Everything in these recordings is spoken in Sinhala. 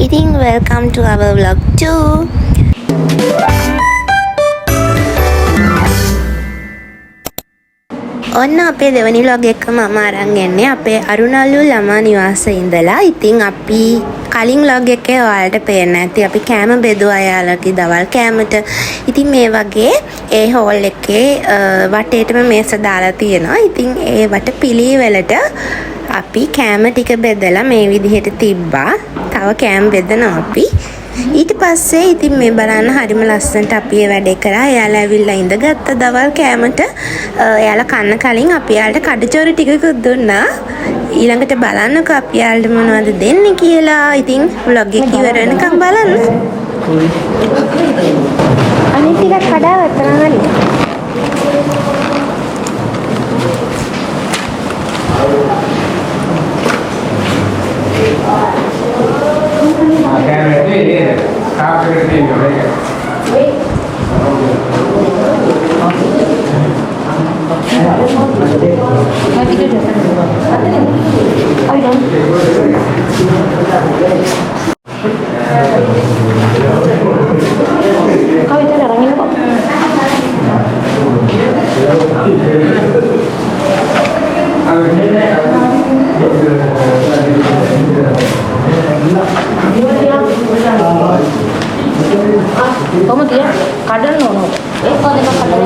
ඉතින් welcome to our vlog too. ඔන්න අපේ දෙවනි vlog එක මම අරන් එන්නේ අපේ අරුණල්ලු ළමා නිවාසයේ ඉඳලා. ඉතින් අපි කලින් vlog එකේ ඔයාලට පේන්න ඇති අපි කෑම බෙදුවා යාළුවගේ දවල් කෑමට. ඉතින් මේ වගේ ඒ හෝල් එකේ වටේටම මේස දාලා තියෙනවා. ඉතින් ඒ වට පිළිවෙලට අපි කෑම ටික බෙදලා මේ විදිහට තිබ්බා. තව කෑම බෙදනවා අපි. ඊට පස්සේ ඉතින් මේ බලන්න හරිම ලස්සනට අපි මේ වැඩේ කරා. එයාලා ඇවිල්ලා ඉඳගත්ත දවල් කෑමට එයාලා කන්න කලින් අපි යාළුවට කඩචෝරු ටිකකුත් දුන්නා. ඊළඟට බලන්නකෝ අපි යාළුවට මොනවද දෙන්නේ කියලා. ඉතින් vlog එක ඉවර වෙනකම් බලන්න. අනිත් ටික කඩාවැටෙනවා හරි. Kamu dia kadang nono. Kalau dia kadang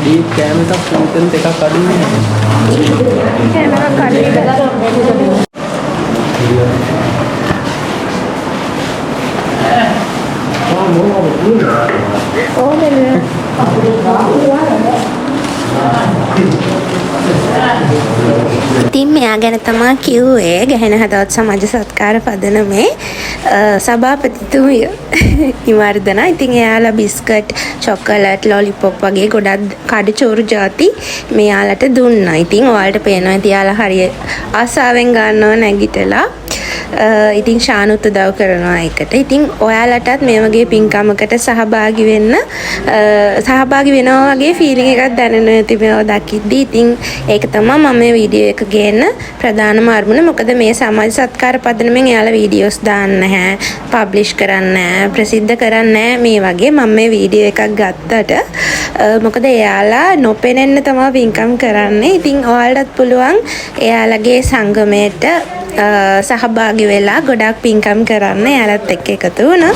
di kami tak punten teka kadu ni. Oh bener. ඉතින් මෙයා ගැන තමයි කිව්වේ ගැහෙන හදවත් සමාජ සත්කාර පදනමේ සභාපතිතුමිය නිවර්ධන. ඉතින් එයාලා බිස්කට්, චොකලට්, ලොලිපොප් වගේ ගොඩක් කඩචෝරු ಜಾති මෙයාලට දුන්නා. ඉතින් ඔයාලට පේනවා ඉතින් එයාලා හරිය ආසාවෙන් ගන්නව නැගිටලා. ඉතින් ශානුත් උදව් කරනවා ඒකට. ඉතින් ඔයාලටත් මේ වගේ පින්කමකට සහභාගී වෙනවා වගේ ෆීලිං එකක් දැනෙනවා ඇති මේව දකිද්දි. ඉතින් ඒක තමයි මම මේ වීඩියෝ එක ගේන්න ප්‍රධානම අරමුණ. මොකද මේ සමාජ සත්කාර පදනමෙන් එයාලා වීඩියෝස් දාන්න නැහැ, පබ්ලිෂ් කරන්න නැහැ, ප්‍රසිද්ධ කරන්න නැහැ. මේ වගේ මම මේ වීඩියෝ එකක් ගත්තට මොකද එයාලා නොපෙනෙන්න තමයි පින්කම් කරන්නේ. ඉතින් ඔයාලටත් පුළුවන් එයාලගේ සංගමයට සහභාගී වෙලා ගොඩක් පින්කම් කරන්න යාළුවත් එක්ක එකතු වුණා.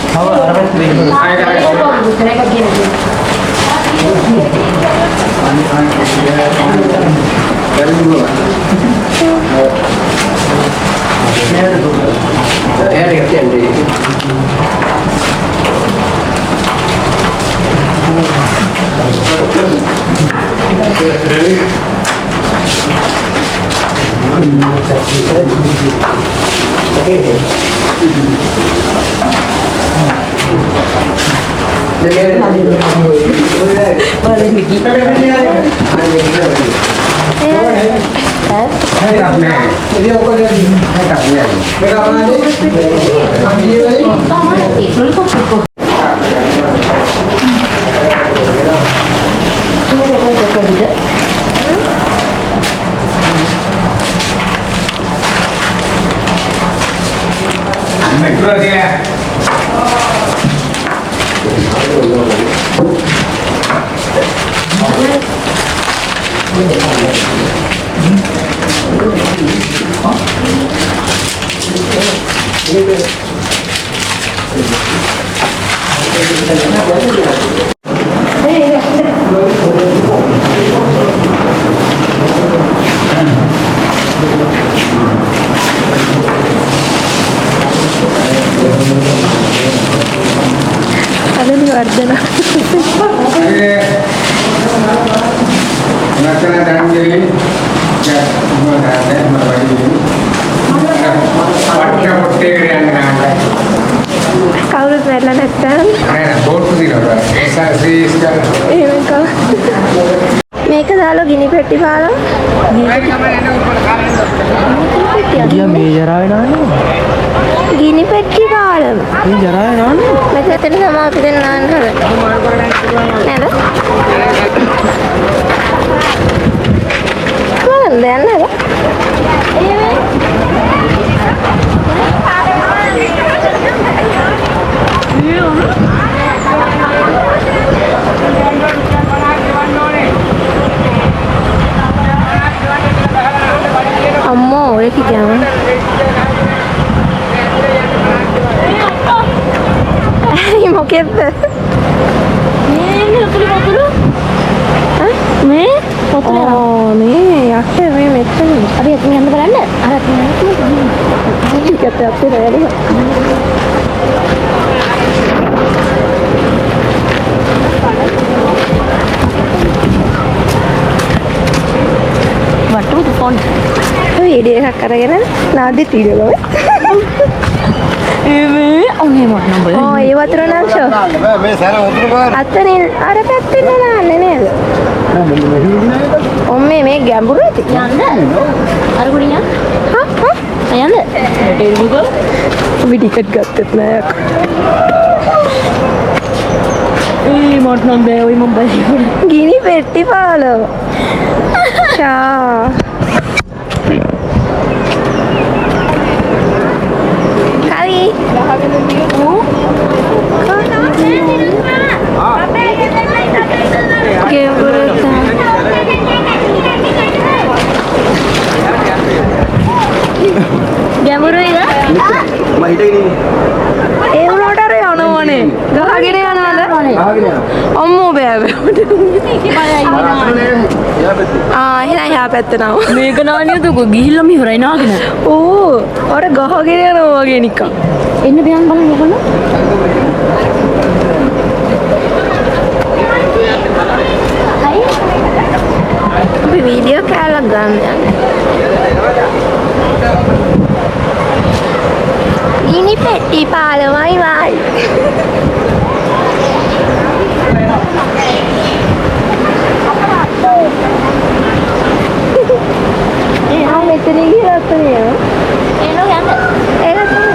Ada nih Ardana. කවුරුත් වැටලා නැත්තම් මේක දාලා ගිනි පෙට්ටි පාලා ගියා මේ ජරා වෙනවනේ. ගිනි පෙට්ටි පාලම මේ ජරා වෙනවනේ. මෙතන තමයි අපි දැන් නාන්න නේද? කොහෙන්ද යන්නේ? අම්මෝ ඔය කිව්වම මොකෙද්ද මේ උතුරු පොතුරු මේ පොතුරු මේ යක්ෂ මේ මෙතන අපි එතන යන්න බලන්න අර එතන ටිකත් අපේ රැලි වටුද ෆෝන් වීඩියෝ එකක් අරගෙන නාදි වීඩියෝ මේ ඔන්නේ මොන නම්බර් ඒ වතුර නාක්ෂෝ මේ සැර වතුර පාර අතනින් අර පැත්තේ නාන්නේ නේද ඔම්මේ මේ ගැඹුරු ඇති යන්න අර ගුණියා යන්න ටෙල්බුක අපි ටිකට් ගත්තත් නෑ ඒ මොන නම්බර් ඔය මම බලන්න ගිනි පෙට්ටි පාලව ෂා කවි ගැඹුරුයිද? මම හිටගෙන ඉන්නේ. ඒ වුණාට අර යනවනේ. ගහගෙන යනවද? අම්මෝ බෑ බෑ. එහෙනම් එහා පැත්ත නව. මේක නානියද ගිහිල්ලා මිහරයි නාගෙන ඕ අර ගහගෙන යනවා වගේ නිකන්. එන්න බයන් බලන්න ඕගොල්ලෝ අපි වීඩියෝ කෑල්ලක් ගන්න යන්නේ. ගිනි පෙට්ටි පාලමයි වයි. මෙතන ගිහලා අතනේ එනෝ යන්න ඒක තමයි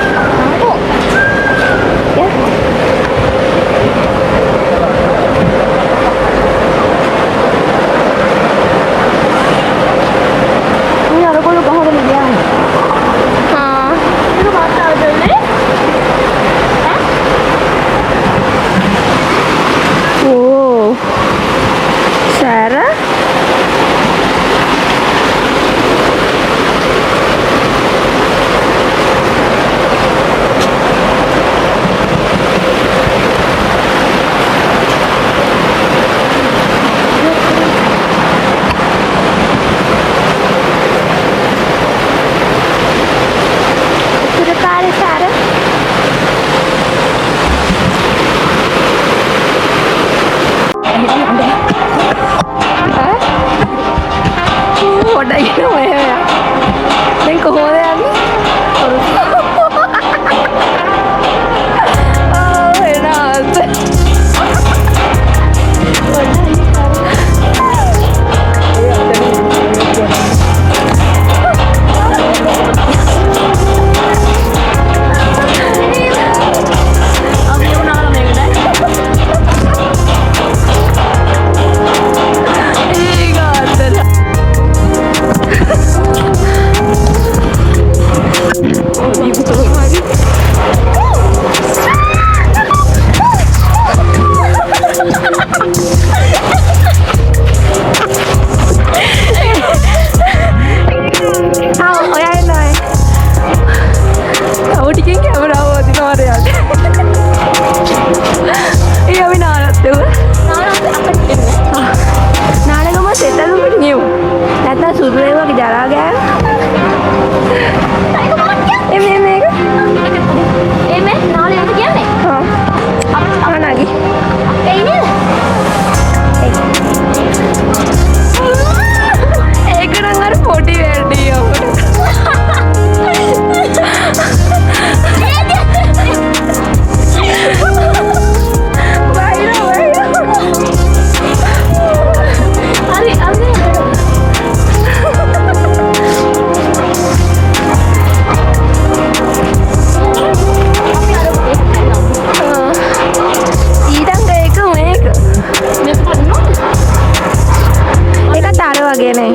වගේ නේ.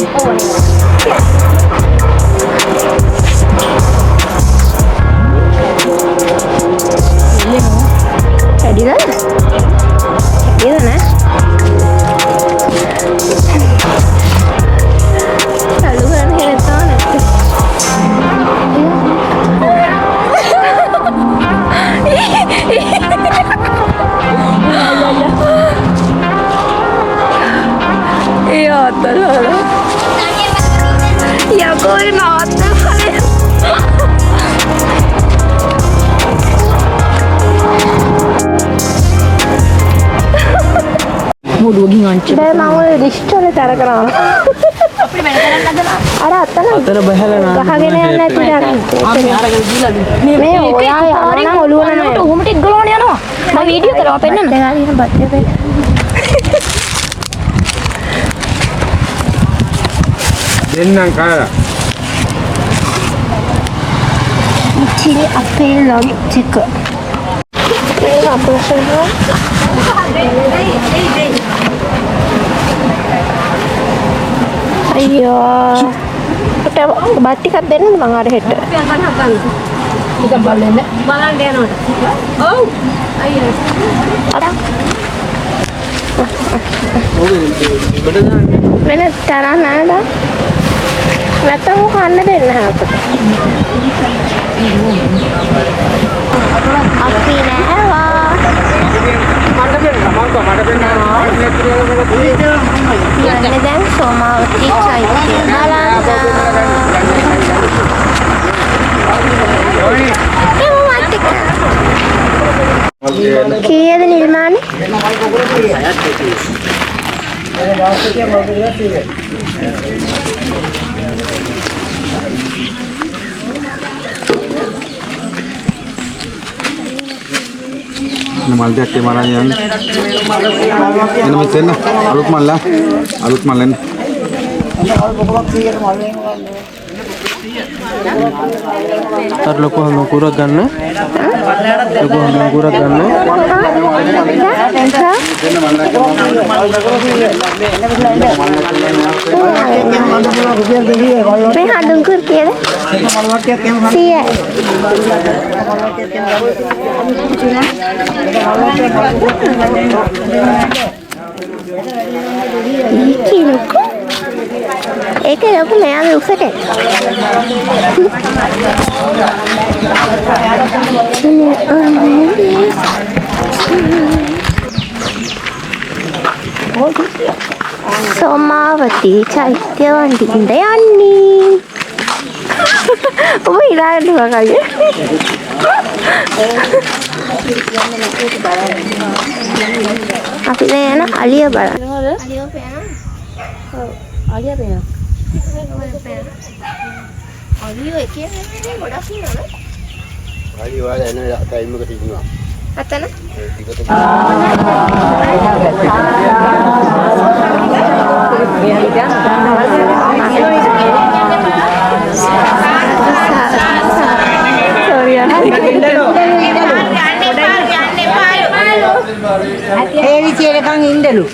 ඇඩිලා? ඇඩිලා නෑ? चालू करने रहता है ना ये आता है या कोई ना आता है මුඩුව ගිහින් අංච දැන් මම ඔය ලිස්ට් වල තර කරනවා අපිට වෙන කරන්න හදනවා අර අතන අතන බහැලා නා ගහගෙන යන්න නැති අපි අරගෙන දීලාලු මේ ඔයා යනවා නම් ඔළුව නෑ උහුම ටික ගලවන්න යනවා මම වීඩියෝ කරනවා පෙන්නන්න දෙලා දින බත් දෙපේ දෙන්නම් කාලා. ඉතින් අපේ ලොග් එක ඒක අපෝෂන් අයියෝ ට බත් ටිකක් දෙන්නද මං අර හෙට නිකන් බලන්න යනවට ඔව් අයියෝ වෙන තරහ නෑද නැත්තම් කන්න දෙන්න හැමකට අපි නෑවා යන්නේ දැන් සෝමාවතී චෛත්‍ය බලන්න කීයද නිර්මාණය මල් දෙකේ මරන් යන්න. එන්න මෙතන අලුත් මල්ල එන්න. අර ලොකු හමුකුරක් ගන්න. ලොකු හමුකුරක් ගන්න. මේ හඳුන්කුර කියලා 100යි. ලොකු ඒක ලොකු මෙයාගේ උසට සෝමාවතී චෛත්‍ය වන්දින්න යන්නේ ඔබ ඉලාගෙන වගේ අපි දැන් යන අලිය බලන්න අලිය පේනවා අලියෝ එකේ ගොඩක් ඉන්නවනේ හරි ඔයාලා එන ටයිම් එක තිබුණා. අතන ඒ විචේලකන් ඉන්නලු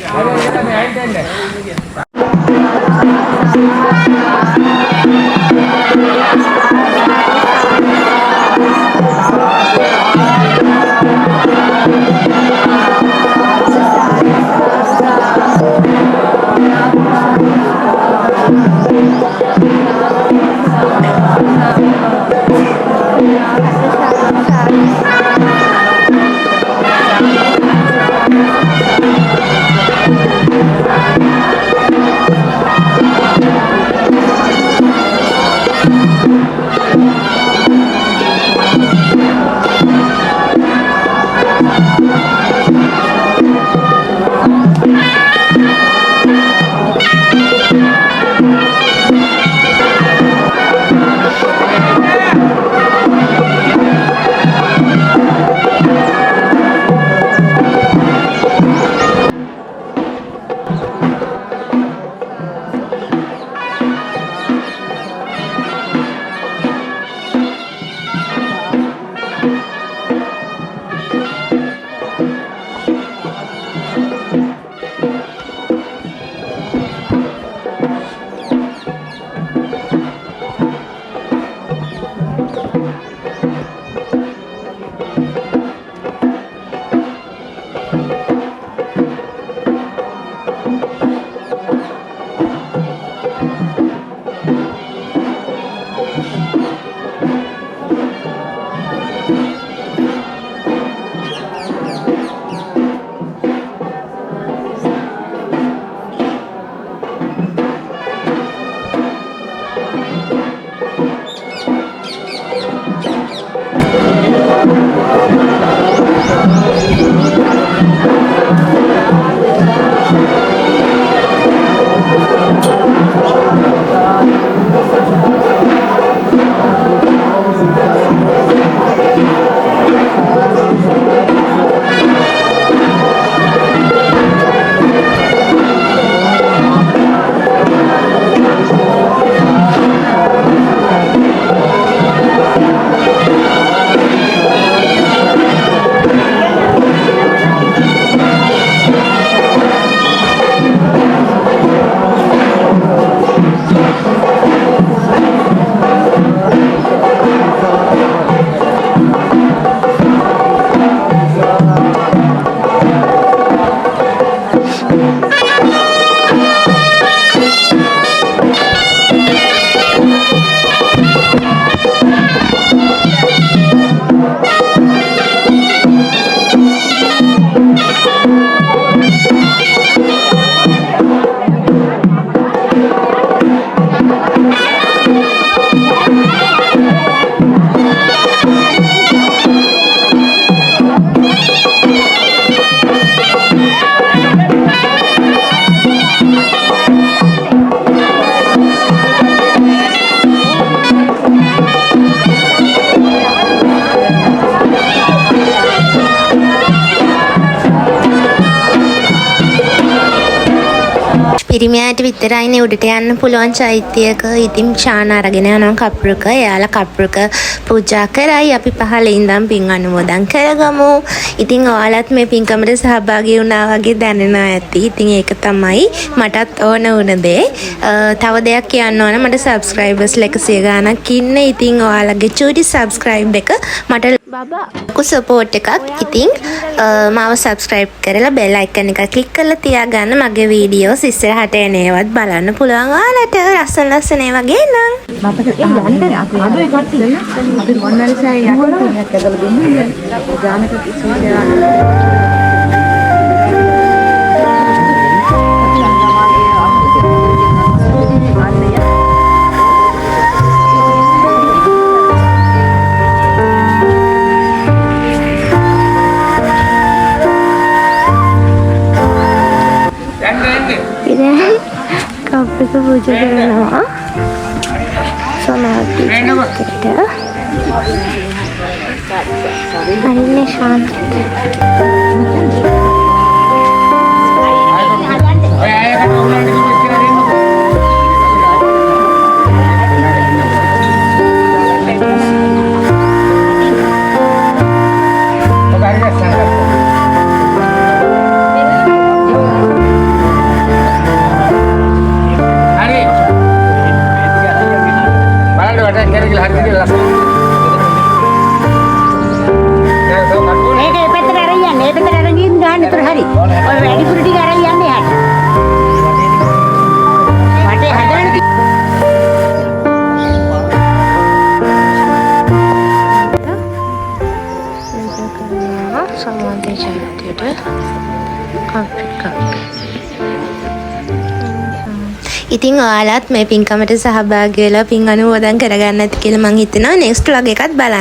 පිරිමියාට විතරයිනේ උඩට යන්න පුළුවන් චෛත්‍යයක. ඉතින් ශාන අරගෙන යනවා කප්පුරුක. එයාලා කප්පුරුක පූජා කරයි. අපි පහළ ඉඳන් පින් අනුමෝදන් කරගමු. ඉතින් ඔයාලත් මේ පින්කමට සහභාගී වුණා වගේ දැනෙනවා ඇති. ඉතින් ඒක තමයි මටත් ඕන වුණ දේ. තව දෙයක් කියන්න ඕන මට සබ්ස්ක්‍රයිබර්ස් 100 ගාණක් ඉන්න. ඉතින් ඔයාලගේ චූටි සබ්ස්ක්‍රයිබ් එක මට බබා සපෝට් එකක්. ඉතින් මාව සබ්ස්ක්‍රයිබ් කරලා බෙල් අයිකන් එක ක්ලික් කරලා තියාගන්න. මගේ වීඩියෝස් ඉස්සරහට එන ඒවත් බලන්න පුළුවන් ඔයාලට. ලස්සන ඒවා ගේන්නම්. මතක යන්න අද කට්ටිය අපි මොන්නාරිසයි යන්න එකක් ඇදලා දුන්නේ. ගානක කිසිම කප්පුරුක පූජා කරනවා. සමාධි කට. අනින්නේ ශාන්ත. සමාධි චෛත්‍යයට ඉතින් ඔයාලත් මේ පින්කමට සහභාගී වෙලා පින් අනුමෝදන් කරගන්න ඇති කියලා මං හිතනවා. නෙක්ස්ට් vlog එකත් බලන්න.